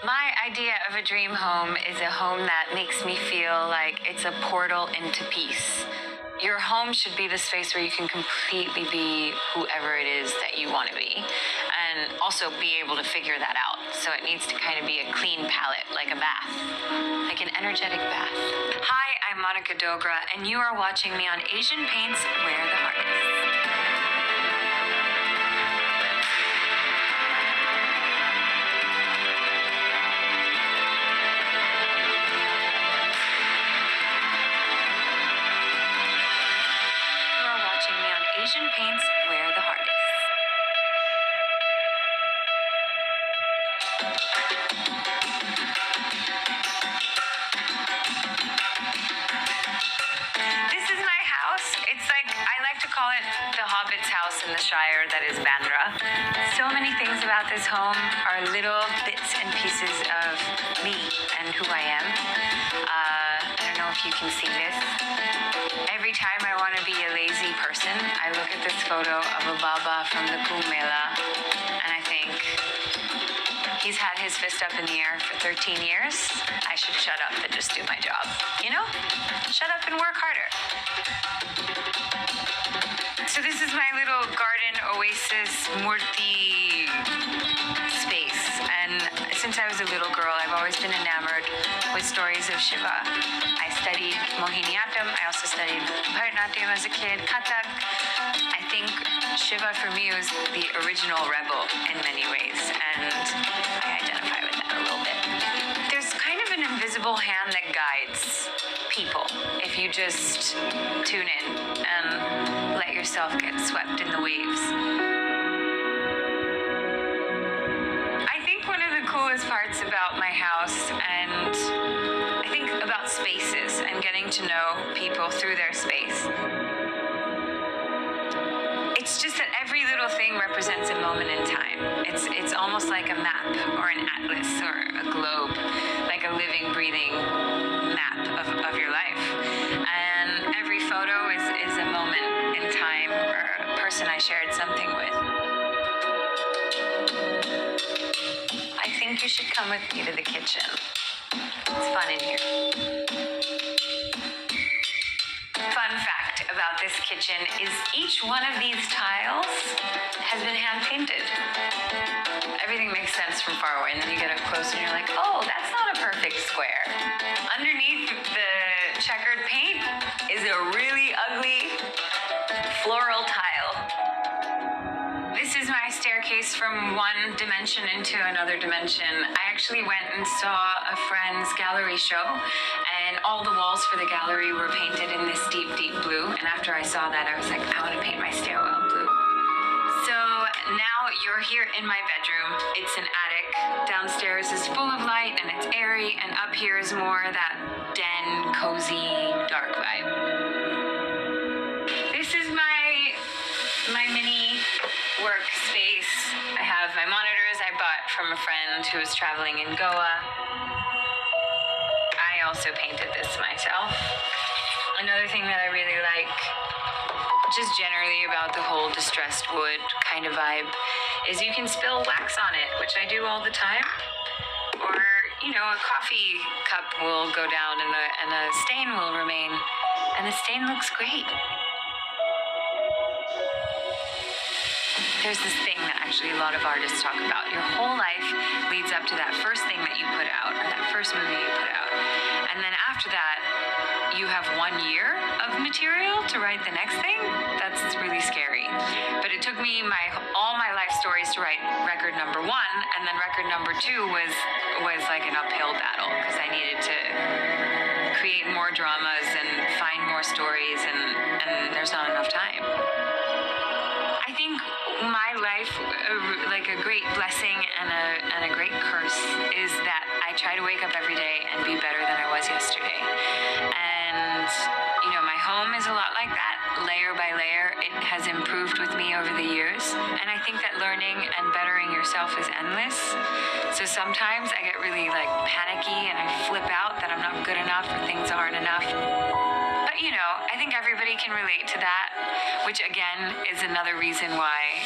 My idea of a dream home is a home that makes me feel like it's a portal into peace. Your home should be the space where you can completely be whoever it is that you want to be, and also be able to figure that out. So it needs to kind of be a clean palette, like a bath, like an energetic bath. Hi, I'm Monica Dogra, and you are watching me on Asian Paints Where the Heart Is. Asian Paints Where the Heart Is. This is my house. It's like, I like to call it the Hobbit's house in the Shire that is Bandra. So many things about this home are little bits and pieces of me and who I am. I don't know if you can see this. Every time I want to be a lazy person, I look at this photo of a Baba from the Kumbh Mela, and I think, he's had his fist up in the air for 13 years. I should shut up and just do my job. You know? Shut up and work harder. So this is my little garden oasis murti space. And since I was a little girl, I've always been enamored with stories of Shiva. I studied Mohiniyattam. I also studied Bharatanatyam as a kid, Kathak. I think Shiva for me was the original rebel in many ways, and I identify with that a little bit. There's kind of an invisible hand that guides people if you just tune in and let yourself get swept in the waves. I think one of the coolest parts about my house, and I think about spaces and getting to know people through their space, it's just that every little thing represents a moment in time. It's almost like a map or an atlas or a globe, like a living, breathing map of your life. And every photo is a moment in time or a person I shared something with. I think you should come with me to the kitchen. It's fun in here. Fun fact about this kitchen is each one of these tiles has been hand painted. Everything makes sense from far away, and then you get up close and you're like, oh, that's not a perfect square. Underneath the checkered paint is a really ugly floral tile. This is my staircase from one dimension into another dimension. I actually went and saw a friend's gallery show, and all the walls for the gallery were painted in this deep, deep blue. And after I saw that, I was like, I want to paint my stairwell blue. So now you're here in my bedroom. It's an attic. Downstairs is full of light and it's airy, and up here is more that den, cozy, dark vibe. This is my mini workspace. I have my monitors I bought from a friend who was traveling in Goa. I also painted this myself. Another thing that I really like, just generally about the whole distressed wood kind of vibe, is you can spill wax on it, which I do all the time. Or, you know, a coffee cup will go down and a stain will remain. And the stain looks great. There's this thing that actually a lot of artists talk about. Your whole life leads up to that first thing that you put out, or that first movie you put out. And then after that, you have 1 year of material to write the next thing. That's really scary. But it took me all my life stories to write record number 1, and then record number 2 was like an uphill battle, because I needed to create more dramas and find more stories, and there's not enough time. I think my life, like a great blessing and a great curse, is that I try to wake up every day and be better than I was yesterday. And, you know, my home is a lot like that. Layer by layer, it has improved with me over the years. And I think that learning and bettering yourself is endless. So sometimes I get really panicky and I flip out that I'm not good enough or things aren't enough. But, you know, I think everybody can relate to that, which again is another reason why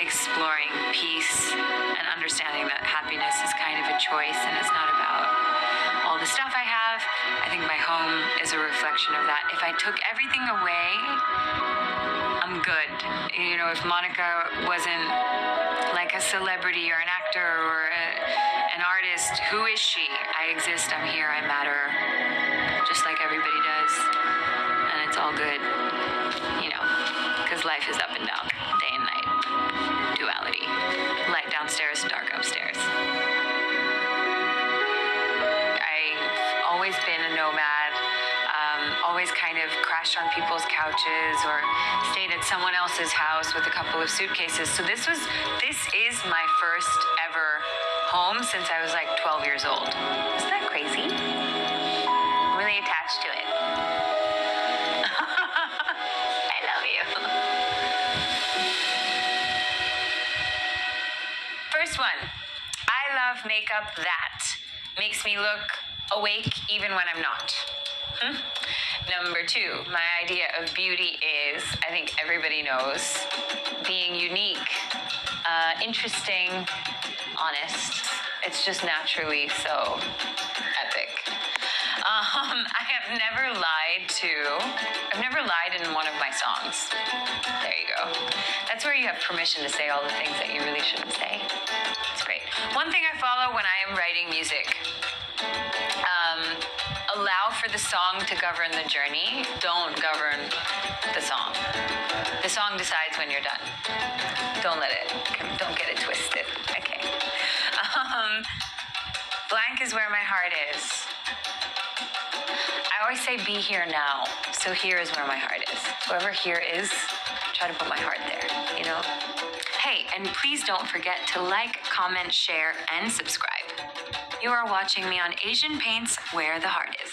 exploring peace and understanding that happiness is kind of choice, and it's not about all the stuff I have. I think my home is a reflection of that. If I took everything away, I'm good. You know, if Monica wasn't like a celebrity or an actor or an artist, who is she? I exist, I'm here, I matter, just like everybody does. And it's all good, you know, because life is up and down, day and night, duality, light downstairs, dark upstairs. I've always been a nomad. Always kind of crashed on people's couches or stayed at someone else's house with a couple of suitcases. So this is my first ever home since I was like 12 years old. Isn't that crazy? I'm really attached to it. I love you. First one. I love makeup that makes me look awake even when I'm not. Number 2, my idea of beauty is, I think everybody knows, being unique, interesting, honest. It's just naturally so epic. I have never lied in one of my songs. There you go. That's where you have permission to say all the things that you really shouldn't say. It's great. One thing I follow when I am writing music, allow for the song to govern the journey. Don't govern the song. The song decides when you're done. Don't get it twisted. Okay. Blank is where my heart is. I always say be here now. So here is where my heart is. Whoever here is, try to put my heart there, you know? Hey, and please don't forget to like, comment, share, and subscribe. You are watching me on Asian Paints Where the Heart Is.